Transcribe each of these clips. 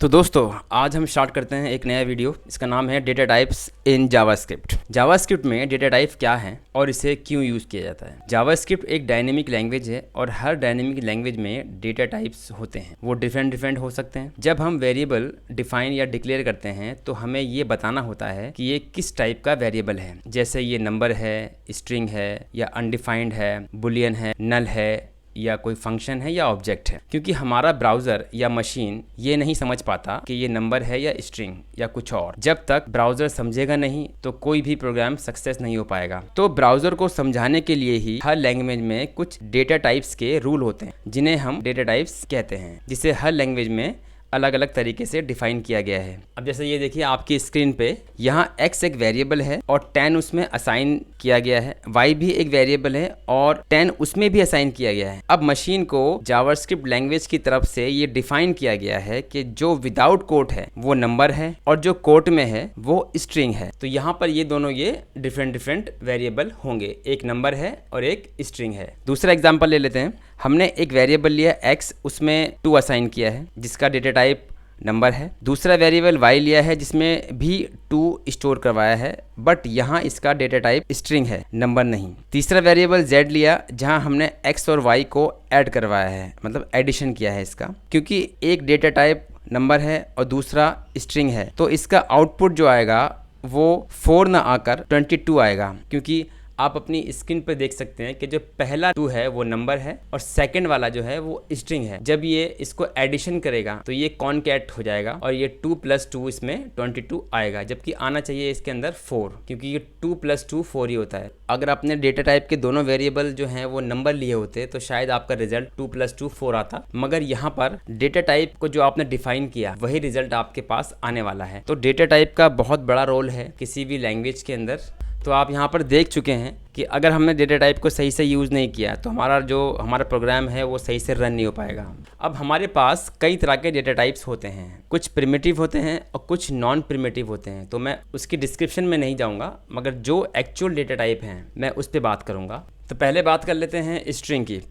तो दोस्तों आज हम स्टार्ट करते हैं एक नया वीडियो। इसका नाम है data types in JavaScript. JavaScript में डेटा टाइप क्या है और इसे क्यों यूज़ किया जाता है। जावास्क्रिप्ट एक डायनेमिक लैंग्वेज है और हर डायनेमिक लैंग्वेज में डेटा टाइप्स होते हैं। वो डिफरेंट हो सकते हैं। जब हम वेरिएबल डिफाइन या डिक्लेयर करते हैं तो हमें ये बताना होता है कि ये किस टाइप का वेरिएबल है। जैसे ये नंबर है, स्ट्रिंग है या अनडिफाइंड है, बुलियन है, नल है या कोई फंक्शन है या ऑब्जेक्ट है। क्योंकि हमारा ब्राउज़र या मशीन ये नहीं समझ पाता कि ये नंबर है या स्ट्रिंग या कुछ और। जब तक ब्राउज़र समझेगा नहीं तो कोई भी प्रोग्राम सक्सेस नहीं हो पाएगा। तो ब्राउज़र को समझाने के लिए ही हर लैंग्वेज में कुछ डेटा टाइप्स के रूल होते हैं जिन्हें हम डेटा टाइप्स कहते हैं, जिसे हर लैंग्वेज में अलग अलग तरीके से डिफाइन किया गया है। अब जैसे ये देखिए आपकी स्क्रीन पे, यहाँ x एक वेरिएबल है और 10 उसमें असाइन किया गया है, y भी एक वेरिएबल है और 10 उसमें भी असाइन किया गया है। अब मशीन को जावास्क्रिप्ट लैंग्वेज की तरफ से ये डिफाइन किया गया है कि जो विदाउट कोट है वो नंबर है और जो कोट में है वो स्ट्रिंग है। तो यहाँ पर ये दोनों ये डिफरेंट वेरिएबल होंगे, एक नंबर है और एक स्ट्रिंग है। दूसरा एग्जाम्पल ले लेते हैं। हमने एक वेरिएबल लिया x, उसमें 2 असाइन किया है जिसका डेटा टाइप नंबर है। दूसरा वेरिएबल y लिया है जिसमें भी 2 स्टोर करवाया है, बट यहाँ इसका डेटा टाइप स्ट्रिंग है, नंबर नहीं। तीसरा वेरिएबल z लिया जहाँ हमने x और y को ऐड करवाया है, मतलब एडिशन किया है इसका। क्योंकि एक डेटा टाइप नंबर है और दूसरा स्ट्रिंग है तो इसका आउटपुट जो आएगा वो 4 ना आकर 22 आएगा। क्योंकि आप अपनी स्क्रीन पर देख सकते हैं कि जो पहला 2 है वो नंबर है और सेकंड वाला जो है वो स्ट्रिंग है। जब ये इसको एडिशन करेगा तो ये कॉनकैट हो जाएगा और ये 2 + 2 इसमें 22 आएगा, जबकि आना चाहिए इसके अंदर 4, क्योंकि ये 2 + 2 4 ही होता है। अगर आपने डेटा टाइप के दोनों वेरिएबल जो हैं वो नंबर लिए होते तो शायद आपका रिजल्ट 2 + 2 4 आता, मगर यहाँ पर डेटा टाइप को जो आपने डिफाइन किया वही रिजल्ट आपके पास आने वाला है। तो डेटा टाइप का बहुत बड़ा रोल है किसी भी लैंग्वेज के अंदर। तो आप यहाँ पर देख चुके हैं कि अगर हमने डेटा टाइप को सही से यूज़ नहीं किया तो हमारा प्रोग्राम है वो सही से रन नहीं हो पाएगा। अब हमारे पास कई तरह के डेटा टाइप्स होते हैं, कुछ प्रिमिटिव होते हैं और कुछ नॉन प्रिमिटिव होते हैं। तो मैं उसकी डिस्क्रिप्शन में नहीं जाऊँगा, मगर जो एक्चुअल डेटा टाइप हैं मैं उस पर बात करूँगा। तो पहले बात कर लेते हैं स्ट्रिंग की।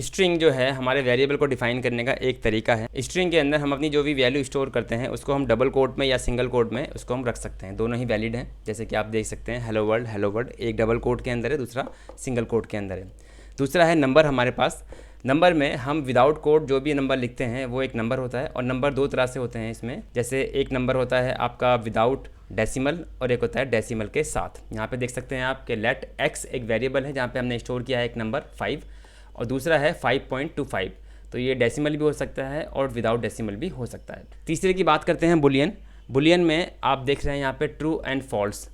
स्ट्रिंग जो है हमारे वेरिएबल को डिफाइन करने का एक तरीका है। स्ट्रिंग के अंदर हम अपनी जो भी वैल्यू स्टोर करते हैं उसको हम डबल कोट में या सिंगल कोट में उसको हम रख सकते हैं। दोनों ही वैलिड हैं। जैसे कि आप देख सकते हैं हेलो वर्ल्ड एक डबल कोट के अंदर है, दूसरा सिंगल कोट के अंदर है। दूसरा है नंबर। हमारे पास नंबर में हम विदाउट कोड जो भी नंबर लिखते हैं वो एक नंबर होता है। और नंबर 2 तरह से होते हैं इसमें। जैसे एक नंबर होता है आपका विदाउट डेसिमल और एक होता है डेसिमल के साथ। यहाँ पे देख सकते हैं आप कि लेट x एक वेरिएबल है जहाँ पे हमने स्टोर किया है एक नंबर 5 और दूसरा है 5.25। तो ये डेसिमल भी हो सकता है और विदाउट डेसिमल भी हो सकता है। तीसरे की बात करते हैं बुलियन। बुलियन में आप देख रहे हैं यहाँ पे ट्रू एंड फॉल्स।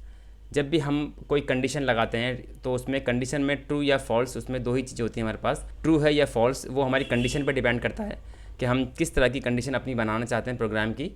जब भी हम कोई कंडीशन लगाते हैं तो उसमें कंडीशन में ट्रू या फॉल्स, उसमें 2 ही चीज़ें होती हैं हमारे पास, ट्रू है या फॉल्स। वो हमारी कंडीशन पर डिपेंड करता है कि हम किस तरह की कंडीशन अपनी बनाना चाहते हैं प्रोग्राम की।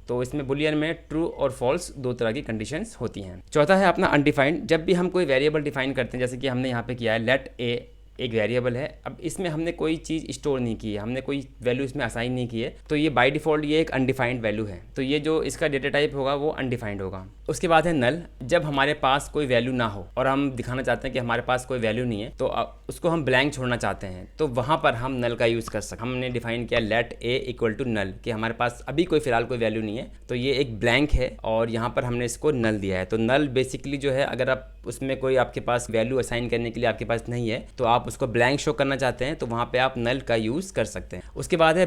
तो इसमें बुलियन में ट्रू और फॉल्स 2 तरह की कंडीशंस होती हैं। चौथा है अपना अनडिफाइंड। जब भी हम कोई वेरिएबल डिफाइन करते हैं, जैसे कि हमने यहाँ पे किया है लेट ए एक वेरिएबल है। अब इसमें हमने कोई चीज़ स्टोर नहीं की है, हमने कोई वैल्यू इसमें असाइन नहीं की है, तो ये बाय डिफ़ॉल्ट ये एक अनडिफाइंड वैल्यू है। तो ये जो इसका डेटा टाइप होगा वो अनडिफाइंड होगा। उसके बाद है नल। जब हमारे पास कोई वैल्यू ना हो और हम दिखाना चाहते हैं कि हमारे पास कोई वैल्यू नहीं है तो उसको हम ब्लैंक छोड़ना चाहते हैं, तो वहाँ पर हम नल का यूज़ कर सकते। हमने डिफाइन किया लेट ए = नल, कि हमारे पास अभी कोई फिलहाल कोई वैल्यू नहीं है, तो ये एक ब्लैंक है और यहाँ पर हमने इसको नल दिया है। तो नल बेसिकली जो है, अगर आप उसमें कोई आपके पास वैल्यू असाइन करने के लिए आपके पास नहीं है तो आप उसको ब्लैंक शो करना चाहते हैं तो वहाँ पे आप नल का यूज़ कर सकते हैं। उसके बाद है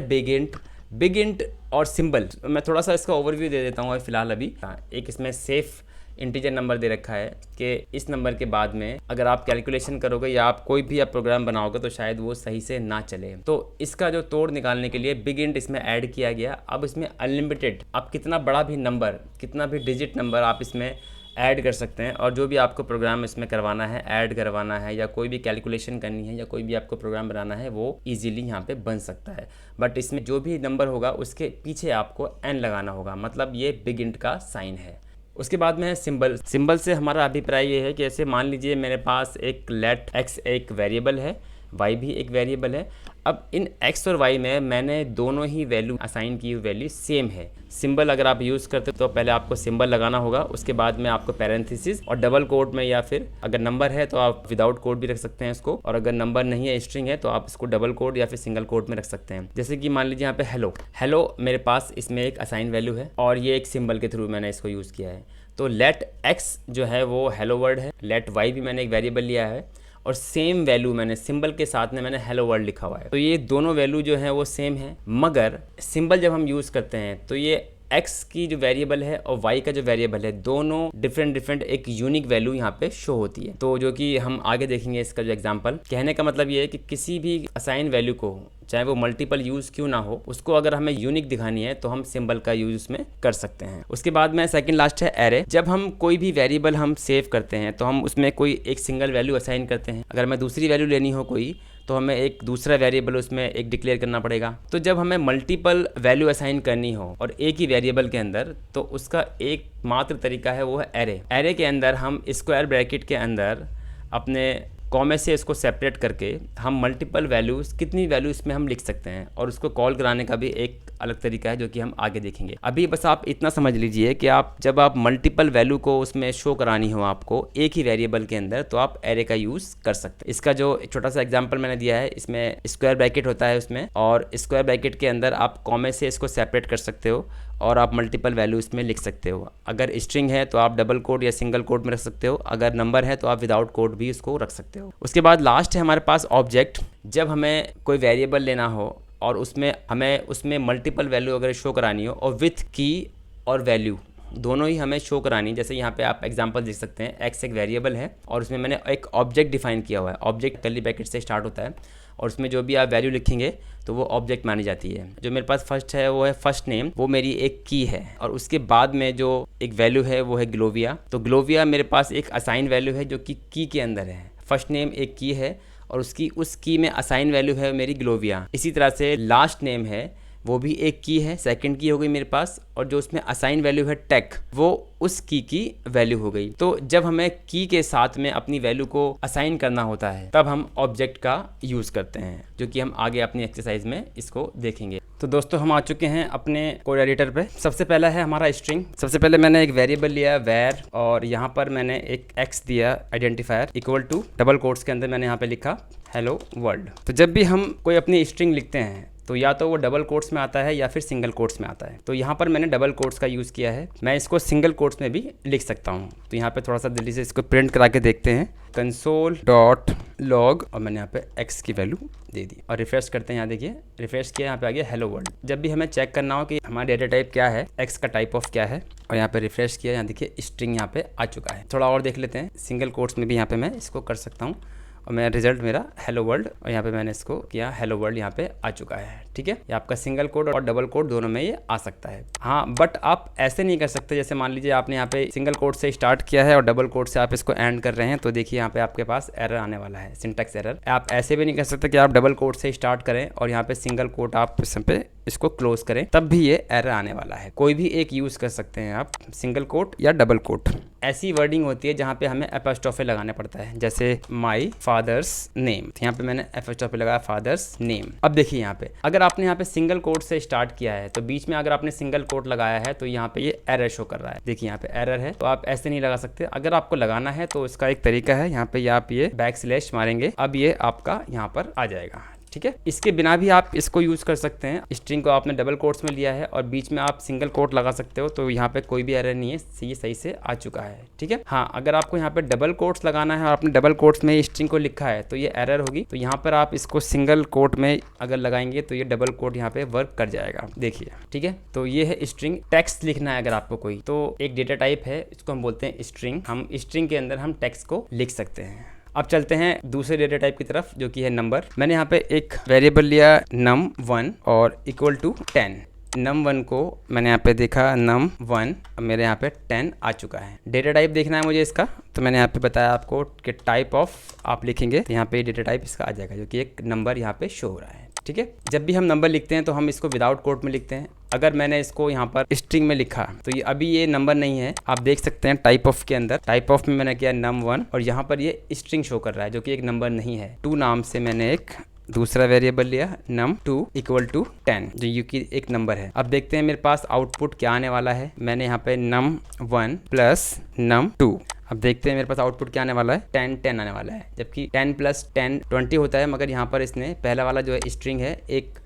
बिग इंट और सिंबल। मैं थोड़ा सा इसका ओवरव्यू दे देता हूँ फिलहाल। अभी एक इसमें सेफ इंटीजर नंबर दे रखा है कि इस नंबर के बाद में अगर आप कैलकुलेशन करोगे या आप कोई भी आप प्रोग्राम बनाओगे तो शायद वो सही से ना चले। तो इसका जो तोड़ निकालने के लिए बिग इंट इसमें ऐड किया गया। अब इसमें अनलिमिटेड, आप कितना बड़ा भी नंबर, कितना भी डिजिट नंबर आप इसमें ऐड कर सकते हैं और जो भी आपको प्रोग्राम इसमें करवाना है, ऐड करवाना है या कोई भी कैलकुलेशन करनी है या कोई भी आपको प्रोग्राम बनाना है वो इजीली यहाँ पे बन सकता है। बट इसमें जो भी नंबर होगा उसके पीछे आपको n लगाना होगा, मतलब ये बिग इंट का साइन है। उसके बाद में है सिंबल। सिंबल से हमारा अभिप्राय ये है कि ऐसे मान लीजिए मेरे पास एक लेट x एक वेरिएबल है y भी एक वेरिएबल है। अब इन x और y में मैंने दोनों ही वैल्यू असाइन की हुई वैल्यू सेम है। सिंबल अगर आप यूज़ करते हो तो पहले आपको सिंबल लगाना होगा, उसके बाद में आपको पैरेंथेसिस और डबल कोट में, या फिर अगर नंबर है तो आप विदाउट कोट भी रख सकते हैं इसको, और अगर नंबर नहीं है स्ट्रिंग है तो आप इसको डबल कोट या फिर सिंगल कोट में रख सकते हैं। जैसे कि मान लीजिए यहाँ पे हेलो, हेलो मेरे पास इसमें एक असाइन वैल्यू है और ये एक सिंबल के थ्रू मैंने इसको यूज़ किया है। तो लेट x जो है वो हेलो वर्ड है, लेट y भी मैंने एक वेरिएबल लिया है और सेम वैल्यू मैंने सिंबल के साथ में मैंने हेलो वर्ल्ड लिखा हुआ है। तो ये दोनों वैल्यू जो है वो सेम है, मगर सिंबल जब हम यूज़ करते हैं तो ये x की जो वेरिएबल है और y का जो वेरिएबल है दोनों डिफरेंट एक यूनिक वैल्यू यहाँ पे शो होती है। तो जो कि हम आगे देखेंगे इसका जो एग्जांपल। कहने का मतलब ये है कि किसी भी असाइन वैल्यू को, चाहे वो मल्टीपल यूज़ क्यों ना हो, उसको अगर हमें यूनिक दिखानी है तो हम सिंबल का यूज़ उसमें कर सकते हैं। उसके बाद में सेकंड लास्ट है एरे। जब हम कोई भी वेरिएबल हम सेव करते हैं तो हम उसमें कोई एक सिंगल वैल्यू असाइन करते हैं। अगर हमें दूसरी वैल्यू लेनी हो कोई, तो हमें एक दूसरा वेरिएबल उसमें एक डिक्लेयर करना पड़ेगा। तो जब हमें मल्टीपल वैल्यू असाइन करनी हो और एक ही वेरिएबल के अंदर, तो उसका एक मात्र तरीका है, वो है एरे। एरे के अंदर हम स्क्वायर ब्रैकेट के अंदर अपने कॉमे से इसको सेपरेट करके हम मल्टीपल वैल्यूज़, कितनी वैल्यू इसमें हम लिख सकते हैं, और उसको कॉल कराने का भी एक अलग तरीका है जो कि हम आगे देखेंगे। अभी बस आप इतना समझ लीजिए कि आप जब आप मल्टीपल वैल्यू को उसमें शो करानी हो आपको एक ही वेरिएबल के अंदर, तो आप एरे का यूज़ कर सकते हैं। इसका जो छोटा सा एग्जांपल मैंने दिया है, इसमें स्क्वायर ब्रैकेट होता है उसमें, और स्क्वायर ब्रैकेट के अंदर आप कॉमे से इसको सेपरेट कर सकते हो और आप मल्टीपल वैल्यू इसमें लिख सकते हो। अगर स्ट्रिंग है तो आप डबल कोट या सिंगल कोट में रख सकते हो, अगर नंबर है तो आप विदाउट कोट भी इसको रख सकते हो। उसके बाद लास्ट है हमारे पास ऑब्जेक्ट। जब हमें कोई वेरिएबल लेना हो और उसमें मल्टीपल वैल्यू अगर शो करानी हो और विथ की और वैल्यू दोनों ही हमें शो करानी, जैसे यहाँ पे आप एग्जांपल देख सकते हैं, x एक वेरिएबल है और उसमें मैंने एक ऑब्जेक्ट डिफाइन किया हुआ है। ऑब्जेक्ट कर्ली ब्रैकेट से स्टार्ट होता है और उसमें जो भी आप वैल्यू लिखेंगे तो वो ऑब्जेक्ट मानी जाती है। जो मेरे पास फर्स्ट है वो है फर्स्ट नेम, वो मेरी एक की है, और उसके बाद में जो एक वैल्यू है वो है ग्लोविया। तो ग्लोविया मेरे पास एक असाइन वैल्यू है जो कि की के अंदर है। फर्स्ट नेम एक की है और उस की में असाइन वैल्यू है मेरी ग्लोविया। इसी तरह से लास्ट नेम है, वो भी एक की है, सेकंड की हो गई मेरे पास, और जो उसमें असाइन वैल्यू है टेक, वो उस की वैल्यू हो गई। तो जब हमें की के साथ में अपनी वैल्यू को असाइन करना होता है तब हम ऑब्जेक्ट का यूज़ करते हैं, जो कि हम आगे अपनी एक्सरसाइज में इसको देखेंगे। तो दोस्तों हम आ चुके हैं अपने कोड एडिटर पे। सबसे पहला है हमारा स्ट्रिंग। सबसे पहले मैंने एक वेरिएबल लिया वेर, और यहाँ पर मैंने एक एक्स दिया identifier equal to, double quotes के अंदर मैंने यहाँ पे लिखा हेलो वर्ल्ड। तो जब भी हम कोई अपनी स्ट्रिंग लिखते हैं तो या तो वो डबल कोट्स में आता है या फिर सिंगल कोट्स में आता है। तो यहाँ पर मैंने डबल कोट्स का यूज़ किया है। मैं इसको सिंगल कोट्स में भी लिख सकता हूँ। तो यहाँ पे थोड़ा सा जल्दी से इसको प्रिंट करा के देखते हैं, console.log, और मैंने यहाँ पे x की वैल्यू दे दी और रिफ्रेश करते हैं। यहाँ देखिए रिफ्रेश किया, यहाँ पे आ गया हेलो वर्ल्ड। जब भी हमें चेक करना हो कि हमारा डेटा टाइप क्या है, x का टाइप ऑफ क्या है, और यहाँ पे रिफ्रेश किया, यहाँ देखिए स्ट्रिंग यहाँ पे आ चुका है। थोड़ा और देख लेते हैं, सिंगल कोट्स में भी यहाँ पे मैं इसको कर सकता हूँ, और मेरा रिजल्ट मेरा हेलो वर्ल्ड, और यहाँ पे मैंने इसको किया हेलो वर्ल्ड, यहाँ पे आ चुका है। ठीक है, ये आपका सिंगल कोड और डबल कोड दोनों में ये आ सकता है। हाँ, बट आप ऐसे नहीं कर सकते। जैसे मान लीजिए आपने यहाँ पे सिंगल कोड से स्टार्ट किया है और डबल कोड से आप इसको एंड कर रहे हैं, तो देखिए यहाँ पे आपके पास एरर आने वाला है, सिंटैक्स एरर। आप ऐसे भी नहीं कर सकते कि आप डबल कोड से स्टार्ट करें और यहाँ पे सिंगल कोड आप इस पे इसको क्लोज करें, तब भी ये एरर आने वाला है। कोई भी एक यूज़ कर सकते हैं आप, सिंगल कोट या डबल कोट। ऐसी वर्डिंग होती है जहाँ पे हमें एपोस्ट्रोफी लगाना पड़ता है, जैसे माई फादर्स नेम। यहाँ पे मैंने एपोस्ट्रोफी लगाया फादर्स नेम। अब देखिए यहाँ पे अगर आपने यहाँ पे सिंगल कोट से स्टार्ट किया है तो बीच में अगर आपने सिंगल कोट लगाया है तो यहाँ पे ये एरर शो कर रहा है। देखिए यहाँ पे एरर है, तो आप ऐसे नहीं लगा सकते। अगर आपको लगाना है तो इसका एक तरीका है, यहाँ पे आप ये बैकस्लैश मारेंगे, अब ये आपका यहाँ पर आ जाएगा। ठीक है, इसके बिना भी आप इसको यूज़ कर सकते हैं। स्ट्रिंग को आपने डबल कोट्स में लिया है और बीच में आप सिंगल कोट लगा सकते हो, तो यहाँ पे कोई भी एरर नहीं है, ये सही से आ चुका है। ठीक है, हाँ, अगर आपको यहाँ पे डबल कोट्स लगाना है और आपने डबल कोट्स में स्ट्रिंग को लिखा है तो ये एरर होगी। तो यहाँ पर आप इसको सिंगल कोट में अगर लगाएंगे तो ये डबल कोट यहाँ पे वर्क कर जाएगा। देखिए, ठीक है, तो ये है स्ट्रिंग। टेक्स्ट लिखना है अगर आपको कोई, तो एक डेटा टाइप है, इसको हम बोलते हैं स्ट्रिंग। हम स्ट्रिंग के अंदर हम टेक्स्ट को लिख सकते हैं। अब चलते हैं दूसरे डेटा टाइप की तरफ, जो कि है नंबर। मैंने यहाँ पे एक वेरिएबल लिया num1 और इक्वल टू 10। num1 को मैंने यहाँ पे देखा num1, अब मेरे यहाँ पे 10 आ चुका है। डेटा टाइप देखना है मुझे इसका, तो मैंने यहाँ पे बताया आपको कि टाइप ऑफ आप लिखेंगे तो यहाँ पे डेटा टाइप इसका आ जाएगा, जो कि एक नंबर यहाँ पे शो हो रहा है। ठीक है। जब भी हम नंबर लिखते हैं तो हम इसको विदाउट कोट में लिखते हैं। अगर मैंने इसको यहाँ पर स्ट्रिंग में लिखा तो ये अभी ये नंबर नहीं है, आप देख सकते हैं टाइप ऑफ के अंदर, टाइप ऑफ में मैंने किया num1 और यहाँ पर ये स्ट्रिंग शो कर रहा है जो कि एक नंबर नहीं है। 2 नाम से मैंने एक दूसरा वेरिएबल लिया num2 इक्वल टू 10 जो यू की एक नंबर है। अब देखते हैं मेरे पास आउटपुट क्या आने वाला है। मैंने यहाँ पे num1 प्लस num2, अब देखते हैं मेरे पास आउटपुट क्या आने वाला है, 10 आने वाला है। जबकि 10 प्लस 10 20 होता है, मगर यहाँ पर इसने पहला वाला जो है स्ट्रिंग है, एक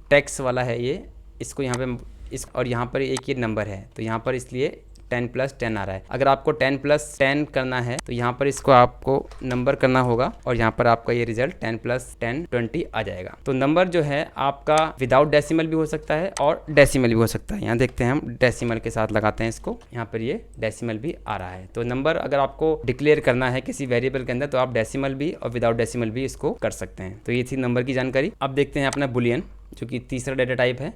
टेक्स्ट वाला है ये, इसको यहाँ पे इस और यहाँ पर एक ये नंबर है तो यहाँ पर इसलिए 10 प्लस 10 आ रहा है। अगर आपको 10 प्लस 10 करना है तो यहाँ पर इसको आपको नंबर करना होगा और यहाँ पर आपका ये रिजल्ट 10 प्लस 10 20 आ जाएगा। तो नंबर जो है आपका विदाउट डेसिमल भी हो सकता है और डेसिमल भी हो सकता है। यहाँ देखते हैं हम डेसिमल के साथ लगाते हैं इसको, यहाँ पर ये डेसिमल भी आ रहा है। तो नंबर अगर आपको डिक्लेयर करना है किसी वेरिएबल के अंदर तो आप डेसिमल भी और विदाउट डेसिमल भी इसको कर सकते हैं। तो ये थी नंबर की जानकारी। अब देखते हैं अपना बुलियन जो कि तीसरा डेटा टाइप है।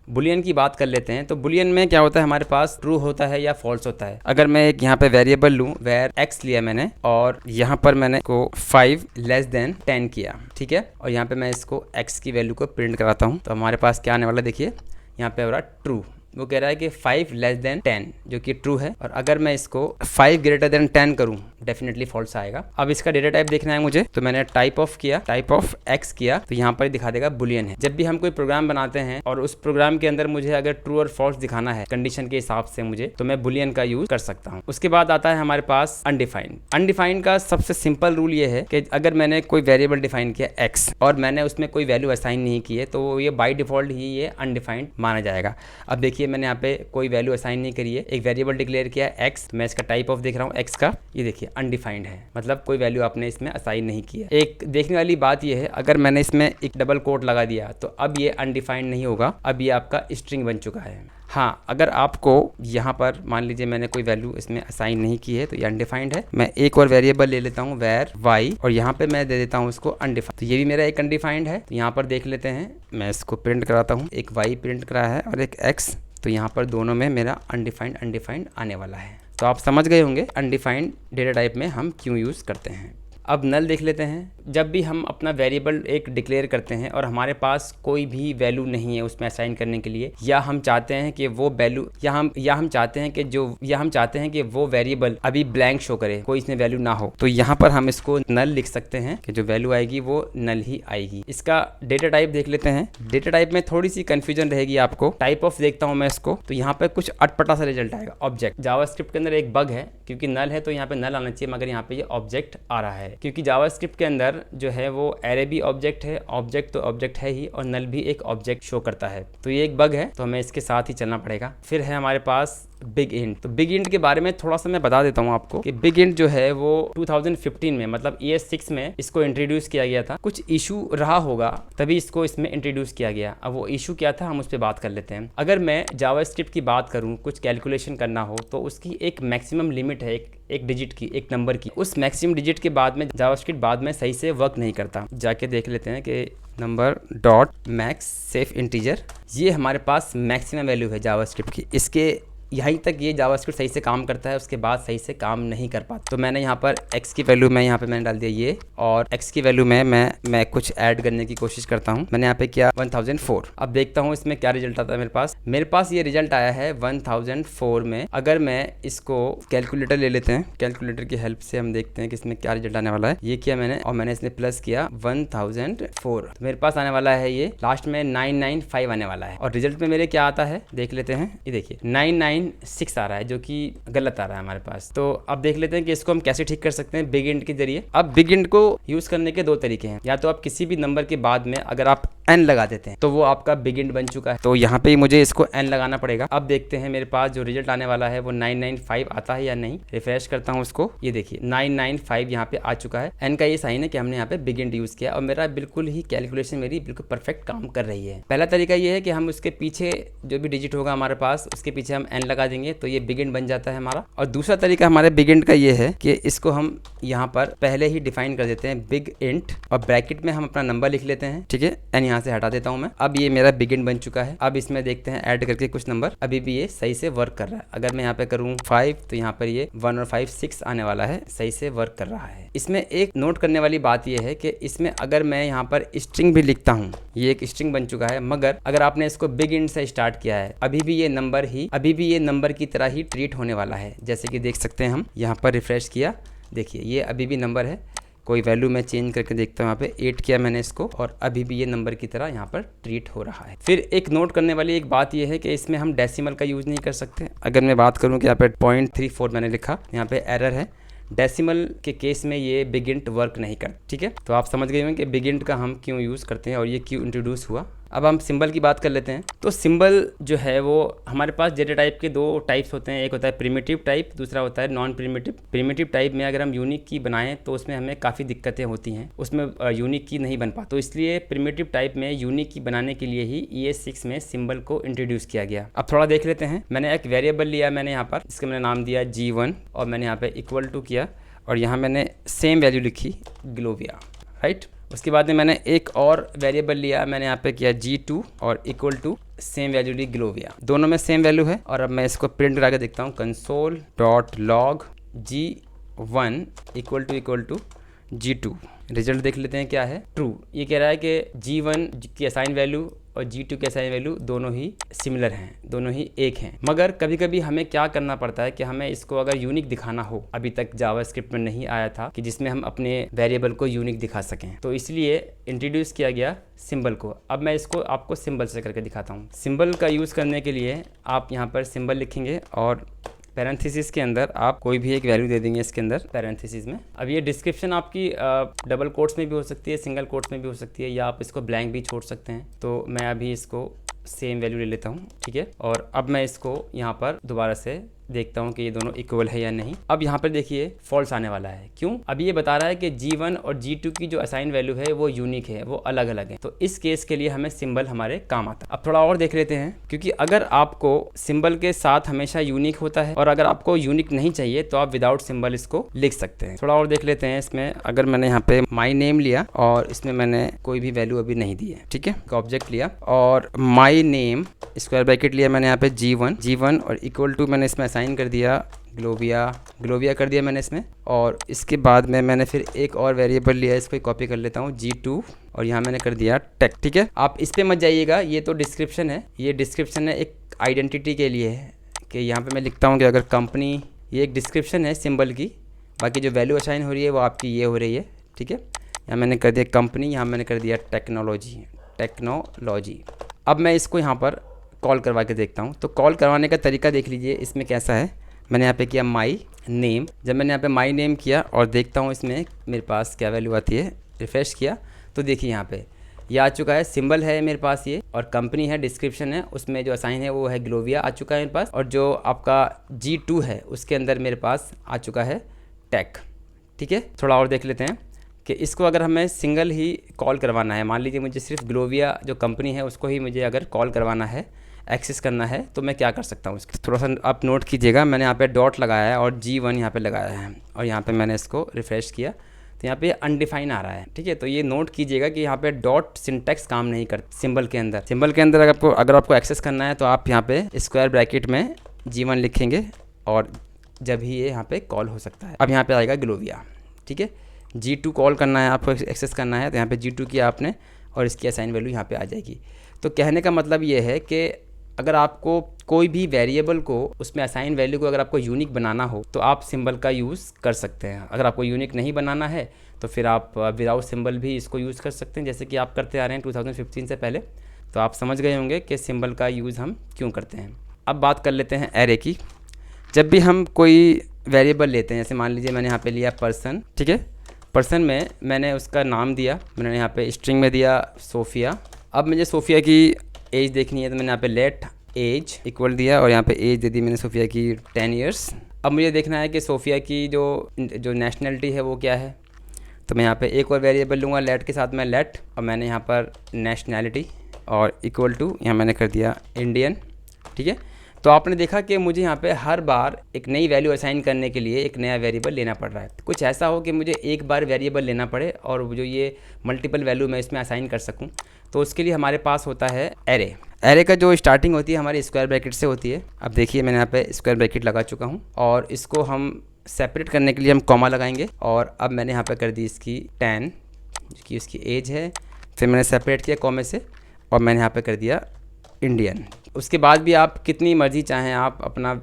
बुलियन की बात कर लेते हैं। तो बुलियन में क्या होता है, हमारे पास ट्रू होता है या फॉल्स होता है। अगर मैं एक यहाँ पे वेरिएबल लूँ, वेर x लिया मैंने और यहाँ पर मैंने को 5 लेस देन 10 किया, ठीक है, और यहाँ पे मैं इसको x की वैल्यू को प्रिंट कराता हूँ तो हमारे पास क्या आने वाला है, देखिए यहाँ पे हो रहा ट्रू। वो कह रहा है कि 5 लेस देन 10 जो कि ट्रू है, और अगर मैं इसको 5 ग्रेटर देन 10 करूं डेफिनेटली फॉल्स आएगा। अब इसका डेटा टाइप देखना है मुझे, तो मैंने टाइप ऑफ किया, टाइप ऑफ x किया तो यहाँ पर दिखा देगा बुलियन है। जब भी हम कोई प्रोग्राम बनाते हैं और उस प्रोग्राम के अंदर मुझे अगर ट्रू और फॉल्स दिखाना है कंडीशन के हिसाब से मुझे, तो मैं बुलियन का यूज कर सकता हूँ। उसके बाद आता है हमारे पास अनडिफाइंड। अनडिफाइंड का सबसे सिंपल रूल ये है कि अगर मैंने कोई वेरिएबल डिफाइन किया x और मैंने उसमें कोई वैल्यू असाइन नहीं की है तो ये बाई डिफॉल्ट ही ये अनडिफाइंड माना जाएगा। अब देखिए मैंने यहाँ पे कोई वैल्यू असाइन नहीं करी है, एक वेरिएबल डिक्लेयर किया है x, तो मैं इसका टाइप ऑफ देख रहा हूँ x का, ये देखिए अनडिफाइंड है, मतलब कोई वैल्यू आपने इसमें असाइन नहीं की है। एक देखने वाली बात ये है, अगर मैंने इसमें एक डबल कोट लगा दिया तो अब ये अनडिफाइंड नहीं होगा, अब ये आपका स्ट्रिंग बन चुका है। हाँ, अगर आपको यहाँ पर मान लीजिए मैंने कोई वैल्यू इसमें असाइन नहीं की है तो ये अनडिफाइंड है। मैं एक और वेरिएबल ले लेता हूँ वेर y और यहाँ पे मैं दे देता हूँ इसको अनडिफाइंड, तो ये भी मेरा एक अनडिफाइंड है। तो यहाँ पर देख लेते हैं, मैं इसको प्रिंट कराता हूँ, एक y प्रिंट करा है और एक x, तो यहाँ पर दोनों में मेरा अनडिफाइंड आने वाला है। तो आप समझ गए होंगे अनडिफाइंड डेटा टाइप में हम क्यों यूज़ करते हैं। अब नल देख लेते हैं। जब भी हम अपना वेरिएबल एक डिक्लेयर करते हैं और हमारे पास कोई भी वैल्यू नहीं है उसमें असाइन करने के लिए, या हम चाहते हैं कि वो वैल्यू या हम चाहते हैं कि वो वेरिएबल अभी ब्लैंक शो करे, कोई इसमें वैल्यू ना हो, तो यहाँ पर हम इसको नल लिख सकते हैं कि जो वैल्यू आएगी वो नल ही आएगी। इसका डेटा टाइप देख लेते हैं। डेटा टाइप में थोड़ी सी कंफ्यूजन रहेगी आपको। टाइप ऑफ देखता हूँ मैं इसको, तो यहाँ पर कुछ अटपटा सा रिजल्ट आएगा। ऑब्जेक्ट, जावास्क्रिप्ट के अंदर एक बग है, क्योंकि नल है तो यहाँ पे नल आना चाहिए, मगर यहाँ पे ये ऑब्जेक्ट आ रहा है, क्योंकि जावास्क्रिप्ट के अंदर जो है वो एरे भी ऑब्जेक्ट है, ऑब्जेक्ट तो ऑब्जेक्ट है ही, और नल भी एक ऑब्जेक्ट शो करता है। तो ये एक बग है, तो हमें इसके साथ ही चलना पड़ेगा। फिर है हमारे पास बिग इंट। तो बिग इंट के बारे में थोड़ा सा मैं बता देता हूँ आपको कि बिग इंट जो है वो 2015 में, मतलब ES6 में इसको इंट्रोड्यूस किया गया था। कुछ इशू रहा होगा तभी इसको इसमें इंट्रोड्यूस किया गया। अब वो इशू क्या था हम उस पर बात कर लेते हैं। अगर मैं जावास्क्रिप्ट की बात करूँ, कुछ कैलकुलेशन करना हो तो उसकी एक मैक्सिमम लिमिट है, एक डिजिट की, एक नंबर की। उस मैक्सिमम डिजिट के बाद में जावास्क्रिप्ट बाद में सही से वर्क नहीं करता। जाके देख लेते हैं कि number dot max safe integer, ये हमारे पास मैक्सिमम वैल्यू है जावास्क्रिप्ट की। इसके यहीं तक ये जावास्क्रिप्ट सही से काम करता है, उसके बाद सही से काम नहीं कर पाता। तो मैंने यहाँ पर x की वैल्यू मैं यहाँ पे मैंने डाल दिया ये, और x की वैल्यू में मैं कुछ ऐड करने की कोशिश करता हूँ। मैंने यहाँ पे किया 1004। अब देखता हूँ इसमें क्या रिजल्ट आता है। मेरे पास ये रिजल्ट आया है 1004 में। अगर मैं इसको कैलकुलेटर ले लेते हैं, कैलकुलेटर की हेल्प से हम देखते हैं कि इसमें क्या रिजल्ट आने वाला है। ये किया मैंने और मैंने इसमें प्लस किया 1004, तो मेरे पास आने वाला है ये लास्ट में 995 आने वाला है। और रिजल्ट में मेरे क्या आता है देख लेते हैं, ये देखिए 996 आ रहा है, जो कि गलत आ रहा है हमारे पास। तो अब देख लेते हैं कि इसको हम कैसे ठीक कर सकते हैं बिग इंट के जरिए। अब बिग इंट को यूज करने के दो तरीके हैं। या तो आप किसी भी नंबर के बाद में अगर आप n लगा देते हैं तो वो आपका बिग इंट बन चुका है। तो यहाँ पे मुझे इसको n लगाना पड़ेगा। अब देखते हैं मेरे पास जो रिजल्ट आने वाला है वो 995 आता है या नहीं। रिफ्रेश करता हूँ उसको, ये देखिए 995 यहाँ पे आ चुका है। n का ये साइन है कि हमने यहाँ पे बिग इंट यूज किया और मेरा बिल्कुल ही कैलकुलेशन मेरी बिल्कुल परफेक्ट काम कर रही है। पहला तरीका ये है कि हम उसके पीछे जो भी डिजिट होगा हमारे पास उसके पीछे हम n लगा देंगे तो ये बिग इंट बन जाता है हमारा। और दूसरा तरीका हमारे बिग इंट का ये है कि इसको हम यहाँ पर पहले ही डिफाइन कर देते हैं बिग इंट, और ब्रैकेट में हम अपना नंबर लिख लेते हैं, ठीक है, एंड यहाँ यहाँ से हटा देता हूँ मैं। अब ये मेरा बिगिन बन चुका है। अब इसमें देखते हैं ऐड करके कुछ नंबर, अभी भी ये सही से वर्क कर रहा है। अगर मैं यहाँ पे करूँ 5 तो यहाँ पर ये 1 और 5 6 आने वाला है, सही से वर्क कर रहा है। इसमें एक नोट करने वाली बात यह है कि इसमें अगर मैं यहाँ पर स्ट्रिंग भी लिखता हूँ, ये एक स्ट्रिंग बन चुका है, मगर अगर आपने इसको बिग इंड से स्टार्ट किया है अभी भी ये नंबर की तरह ही ट्रीट होने वाला है। जैसे कि देख सकते हैं हम यहाँ पर रिफ्रेश किया, देखिए ये अभी भी नंबर है, कोई वैल्यू मैं चेंज करके देखता हूँ। यहाँ पे 8 किया मैंने इसको और अभी भी ये नंबर की तरह यहाँ पर ट्रीट हो रहा है। फिर एक नोट करने वाली एक बात ये है कि इसमें हम डेसिमल का यूज़ नहीं कर सकते। अगर मैं बात करूँ कि यहाँ पे 0.34 मैंने लिखा, यहाँ पे एरर है, डेसिमल के केस में ये बिगिंट वर्क नहीं करता। ठीक है, तो आप समझ गए होंगे कि बिगिंट का हम क्यों यूज़ करते हैं और ये क्यों इंट्रोड्यूस हुआ। अब हम सिंबल की बात कर लेते हैं। तो सिंबल जो है वो हमारे पास डेटा टाइप के 2 टाइप्स होते हैं, एक होता है प्रिमिटिव टाइप, दूसरा होता है नॉन प्रिमिटिव। प्रिमिटिव टाइप में अगर हम यूनिक की बनाएं तो उसमें हमें काफ़ी दिक्कतें होती हैं, उसमें यूनिक की नहीं बन पाती। तो इसलिए प्रिमिटिव टाइप में यूनिक की बनाने के लिए ही ES6 में सिंबल को इंट्रोड्यूस किया गया। अब थोड़ा देख लेते हैं। मैंने एक वेरिएबल लिया, मैंने यहाँ पर इसका मैंने नाम दिया G1 और मैंने यहाँ पे इक्वल टू किया और यहाँ मैंने सेम वैल्यू लिखी ग्लोविया, राइट। उसके बाद में मैंने एक और वेरिएबल लिया, मैंने यहाँ पे किया G2 और इक्वल टू सेम वैल्यू ली ग्लोविया, दोनों में सेम वैल्यू है। और अब मैं इसको प्रिंट करा के देखता हूँ, console.log G1 equal to G2। Result देख लेते हैं क्या है, ट्रू। ये कह रहा है कि G1 की असाइन वैल्यू और G2 की असाइन वैल्यू दोनों ही सिमिलर हैं, दोनों ही एक हैं। मगर कभी कभी हमें क्या करना पड़ता है कि हमें इसको अगर यूनिक दिखाना हो, अभी तक जावास्क्रिप्ट में नहीं आया था कि जिसमें हम अपने वेरिएबल को यूनिक दिखा सकें, तो इसलिए इंट्रोड्यूस किया गया सिंबल को। अब मैं इसको आपको सिंबल से करके दिखाता हूँ। सिंबल का यूज़ करने के लिए आप यहाँ पर सिंबल लिखेंगे और पैरेंथेसिस के अंदर आप कोई भी एक वैल्यू दे देंगे इसके अंदर पैरेंथेसिस में। अब ये डिस्क्रिप्शन आपकी डबल कोट्स में भी हो सकती है, सिंगल कोट्स में भी हो सकती है, या आप इसको ब्लैंक भी छोड़ सकते हैं। तो मैं अभी इसको सेम वैल्यू ले लेता हूँ, ठीक है। और अब मैं इसको यहाँ पर दोबारा से देखता हूँ कि ये दोनों इक्वल है या नहीं। अब यहाँ पर देखिए फॉल्स आने वाला है, क्यों? अब ये बता रहा है कि G1 और G2 की जो असाइन वैल्यू है वो यूनिक है, वो अलग अलग है। तो इस केस के लिए हमें सिंबल हमारे काम आता है। अब थोड़ा और देख लेते हैं, क्योंकि अगर आपको सिंबल के साथ हमेशा यूनिक होता है और अगर आपको यूनिक नहीं चाहिए तो आप विदाउट सिंबल इसको लिख सकते हैं। थोड़ा और देख लेते हैं इसमें। अगर मैंने यहाँ पे माई नेम लिया और इसमें मैंने कोई भी वैल्यू अभी नहीं दी है, ठीक है, ऑब्जेक्ट लिया और माई नेम स्क्वायर ब्रैकेट लिया मैंने यहाँ पे G1 और इक्वल टू मैंने इसमें असाइन कर दिया ग्लोविया कर दिया मैंने इसमें। और इसके बाद में मैंने फिर एक और वेरिएबल लिया, इसको कॉपी कर लेता हूँ G2 और यहाँ मैंने कर दिया टेक, ठीक है। आप इस पे मत जाइएगा, ये तो डिस्क्रिप्शन है, ये डिस्क्रिप्शन है एक आइडेंटिटी के लिए है कि यहाँ पे मैं लिखता हूँ कि अगर कंपनी, ये एक डिस्क्रिप्शन है सिंबल की, बाकी जो वैल्यू असाइन हो रही है वो आपकी ये हो रही है, ठीक है। यहाँ मैंने कर दिया कंपनी, यहाँ मैंने कर दिया टेक्नोलॉजी। अब मैं इसको यहाँ पर कॉल करवा के देखता हूँ। तो कॉल करवाने का तरीका देख लीजिए इसमें कैसा है। मैंने यहाँ पे किया माई नेम, जब मैंने यहाँ पे माई नेम किया और देखता हूँ इसमें मेरे पास क्या वैल्यू आती है, रिफ्रेश किया तो देखिए यहाँ पे ये आ चुका है, सिंबल है मेरे पास ये, और कंपनी है, डिस्क्रिप्शन है, उसमें जो असाइन है वो है ग्लोविया आ चुका है मेरे पास, और जो आपका G2 है उसके अंदर मेरे पास आ चुका है टेक, ठीक है। थोड़ा और देख लेते हैं कि इसको अगर हमें सिंगल ही कॉल करवाना है, मान लीजिए मुझे सिर्फ ग्लोविया जो कंपनी है उसको ही मुझे अगर कॉल करवाना है, एक्सेस करना है, तो मैं क्या कर सकता हूँ इसको थोड़ा सा आप नोट कीजिएगा। मैंने यहाँ पे डॉट लगाया है और G1 यहाँ पे लगाया है और यहाँ पे मैंने इसको रिफ्रेश किया तो यहाँ पे अनडिफाइन आ रहा है, ठीक है। तो ये नोट कीजिएगा कि यहाँ पे डॉट सिंटैक्स काम नहीं करता सिंबल के अंदर। अगर आपको एक्सेस करना है तो आप यहाँ पे स्क्वायर ब्रैकेट में G1 लिखेंगे और जब ही ये यहाँ पे कॉल हो सकता है। अब यहाँ पे आएगा ग्लोविया, ठीक है। G2 कॉल करना है आपको, एक्सेस करना है, तो यहाँ पे G2 किया आपने और इसकी असाइन वैल्यू यहाँ पे आ जाएगी। तो कहने का मतलब ये है कि अगर आपको कोई भी वेरिएबल को उसमें असाइन वैल्यू को अगर आपको यूनिक बनाना हो तो आप सिंबल का यूज़ कर सकते हैं। अगर आपको यूनिक नहीं बनाना है तो फिर आप विदाउट सिंबल भी इसको यूज़ कर सकते हैं, जैसे कि आप करते आ रहे हैं 2015 से पहले। तो आप समझ गए होंगे कि सिंबल का यूज़ हम क्यों करते हैं। अब बात कर लेते हैं एरे की। जब भी हम कोई वेरिएबल लेते हैं, जैसे मान लीजिए मैंने यहाँ पे लिया पर्सन, ठीक है। पर्सन में मैंने उसका नाम दिया, मैंने यहाँ पे स्ट्रिंग में दिया सोफिया। अब मुझे सोफिया की एज देखनी है तो मैंने यहाँ पे लेट एज इक्वल दिया और यहाँ पे एज दे दी मैंने सोफिया की 10 ईयर्स। अब मुझे देखना है कि सोफिया की जो नेशनलिटी है वो क्या है, तो मैं यहाँ पे एक और वेरिएबल लूँगा लेट के साथ में लेट, और मैंने यहाँ पर नेशनैलिटी और इक्वल टू यहाँ मैंने कर दिया इंडियन, ठीक है। तो आपने देखा कि मुझे यहाँ पे हर बार एक नई वैल्यू असाइन करने के लिए एक नया वेरिएबल लेना पड़ रहा है। कुछ ऐसा हो कि मुझे एक बार वेरिएबल लेना पड़े और जो ये मल्टीपल वैल्यू मैं इसमें असाइन कर सकूँ, तो उसके लिए हमारे पास होता है एरे। एरे का जो स्टार्टिंग होती है हमारी स्क्वायर ब्रैकेट से होती है। अब देखिए मैंने यहाँ पे स्क्वायर ब्रैकेट लगा चुका हूँ और इसको हम सेपरेट करने के लिए हम कॉमा लगाएंगे। और अब मैंने यहाँ पे कर दी इसकी 10 की उसकी एज है, फिर मैंने सेपरेट किया कॉमे से और मैंने यहाँ पे कर दिया इंडियन। उसके बाद भी आप कितनी मर्जी चाहें आप अपना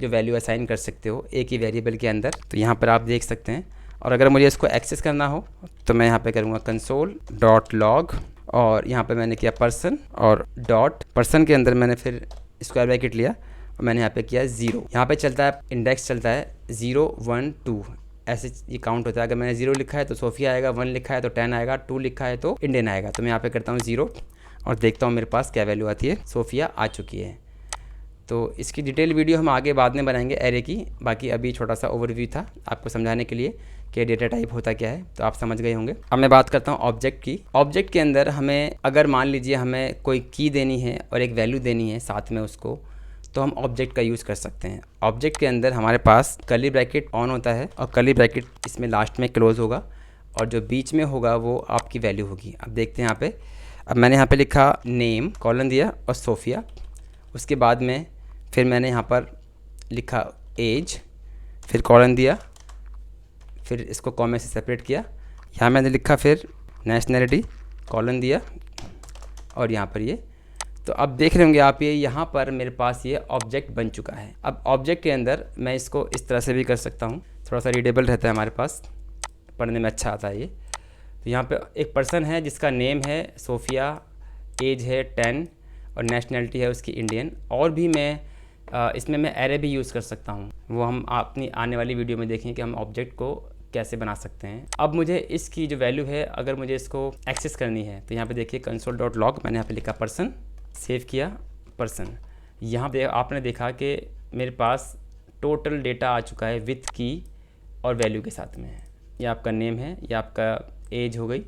जो वैल्यू असाइन कर सकते हो एक ही वेरिएबल के अंदर, तो यहाँ पर आप देख सकते हैं। और अगर मुझे इसको एक्सेस करना हो तो मैं यहाँ पे करूँगा console.log और यहाँ पे मैंने किया पर्सन और डॉट पर्सन के अंदर मैंने फिर स्क्वायर ब्रैकेट लिया और मैंने यहाँ पे किया 0। यहाँ पे चलता है इंडेक्स चलता है 0 1 2 ऐसे ये काउंट होता है। अगर मैंने 0 लिखा है तो सोफिया आएगा, 1 लिखा है तो 10 आएगा, 2 लिखा है तो इंडियन आएगा। तो मैं यहाँ पे करता हूँ 0 और देखता हूँ मेरे पास क्या वैल्यू आती है। सोफिया आ चुकी है। तो इसकी डिटेल वीडियो हम आगे बाद में बनाएंगे एरे की। बाकी अभी छोटा सा ओवरव्यू था आपको समझाने के लिए कि डेटा टाइप होता क्या है, तो आप समझ गए होंगे। अब मैं बात करता हूँ ऑब्जेक्ट की। ऑब्जेक्ट के अंदर हमें अगर मान लीजिए हमें कोई की देनी है और एक वैल्यू देनी है साथ में उसको, तो हम ऑब्जेक्ट का यूज़ कर सकते हैं। ऑब्जेक्ट के अंदर हमारे पास कर्ली ब्रैकेट ऑन होता है और कर्ली ब्रैकेट इसमें लास्ट में क्लोज होगा और जो बीच में होगा वो आपकी वैल्यू होगी। अब देखते हैं यहाँ पे। अब मैंने यहाँ पे लिखा नेम कॉलन दिया और सोफिया। उसके बाद में फिर मैंने यहाँ पर लिखा एज, फिर कॉलन दिया, फिर इसको कॉमे से सेपरेट किया। यहाँ मैंने लिखा फिर नेशनैलिटी कॉलन दिया और यहाँ पर ये। तो अब देख रहे होंगे आप ये यहाँ पर मेरे पास ये ऑब्जेक्ट बन चुका है। अब ऑब्जेक्ट के अंदर मैं इसको इस तरह से भी कर सकता हूँ, थोड़ा सा रीडेबल रहता है हमारे पास, पढ़ने में अच्छा आता है ये। तो यहाँ पे एक पर्सन है जिसका नेम है सोफिया, एज है 10 और नेशनैलिटी है उसकी इंडियन। और भी मैं इसमें मैं एरे भी यूज़ कर सकता हूँ, वो हम अपनी आने वाली वीडियो में देखें कि हम ऑब्जेक्ट को कैसे बना सकते हैं। अब मुझे इसकी जो वैल्यू है अगर मुझे इसको एक्सेस करनी है तो यहाँ पे देखिए console.log मैंने यहाँ पे लिखा पर्सन, सेव किया पर्सन। यहाँ पे आपने देखा कि मेरे पास टोटल डेटा आ चुका है विथ की और वैल्यू के साथ में। ये आपका नेम है, ये आपका एज हो गई,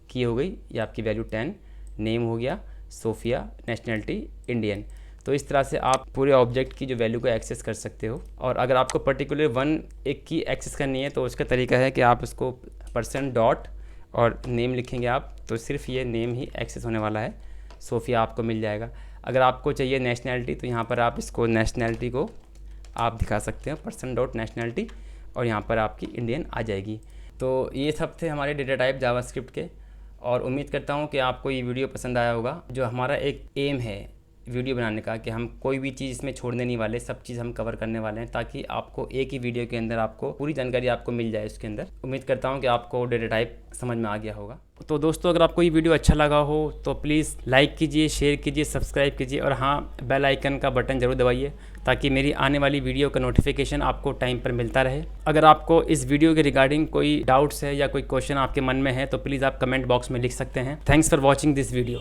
की हो गई, ये आपकी वैल्यू 10, नेम हो गया सोफिया, नेशनैलिटी इंडियन। तो इस तरह से आप पूरे ऑब्जेक्ट की जो वैल्यू को एक्सेस कर सकते हो। और अगर आपको पर्टिकुलर एक की एक्सेस करनी है तो उसका तरीका है कि आप उसको पर्सन डॉट और नेम लिखेंगे आप, तो सिर्फ ये नेम ही एक्सेस होने वाला है, सोफिया आपको मिल जाएगा। अगर आपको चाहिए नेशनैलिटी तो यहाँ पर आप इसको नेशनैलिटी को आप दिखा सकते हैं पर्सन डॉट नेशनैलिटी और यहाँ पर आपकी इंडियन आ जाएगी। तो ये सब थे हमारे डेटा टाइप जावास्क्रिप्ट के और उम्मीद करता हूँ कि आपको ये वीडियो पसंद आया होगा। जो हमारा एक एम है वीडियो बनाने का कि हम कोई भी चीज़ इसमें छोड़ने नहीं वाले, सब चीज़ हम कवर करने वाले हैं ताकि आपको एक ही वीडियो के अंदर आपको पूरी जानकारी आपको मिल जाए उसके अंदर। उम्मीद करता हूँ कि आपको डेटा टाइप समझ में आ गया होगा। तो दोस्तों अगर आपको ये वीडियो अच्छा लगा हो तो प्लीज़ लाइक कीजिए, शेयर कीजिए, सब्सक्राइब कीजिए और हाँ बेल आइकन का बटन ज़रूर दबाइए ताकि मेरी आने वाली वीडियो का नोटिफिकेशन आपको टाइम पर मिलता रहे। अगर आपको इस वीडियो के रिगार्डिंग कोई डाउट्स है या कोई क्वेश्चन आपके मन में है तो प्लीज़ आप कमेंट बॉक्स में लिख सकते हैं। Thanks for watching this video.